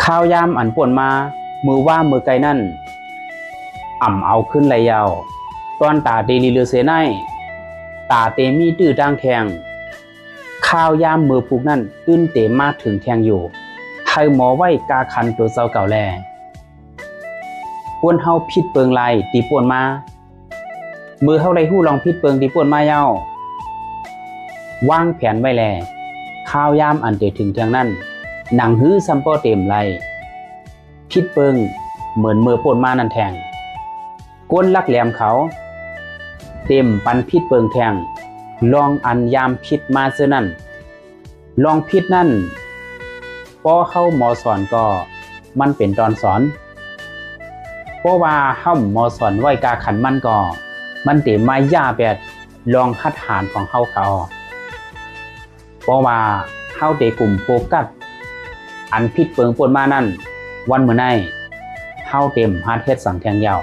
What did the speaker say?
ข้าวยามอันป่วนมามือว่ามือไกลนั่นเอาขึ้นไหลยาวตอนตาเดลีเลือเสไนตาเตมีตื้อดังแทงข้าวยามมือผูกนั่นตื้นเตมาถึงแทงอยู่ไทยหมอไว้กาคันตัวเจ้าเก่าแลป่วนเฮาพิดเปิงไหลตีป่วนมามือเฮาไรหู้ลองพิดเปิงตีป่วนมาเย้าวางแผนไว้แลข้าวยามอันเตถึงแทงนั่นหนังหื้อซัมปอเต็มไหลพิดเปิงเหมือนมือป่วนมานั่นแทงก้นลักแหลมเขาเต็มปันพิษเปิงแทงลองอันยามพิษมาเสื้อนั่นลองพิษนั่นพอเข้าหมอสอนก็มันเป็นตอนสอนเพราะว่าเข้าหมอสอนไว้กาขันมันก็มันเต็มมาย่าแบบลองคัดหารของเข้าเขาเพราะว่าเข้าเตกลุ่มโฟกัสอันพิษเปิงปนมานั่นวันเมื่อไนเข้าเต็มฮาร์ดเฮ็ดสั่งแทงยาว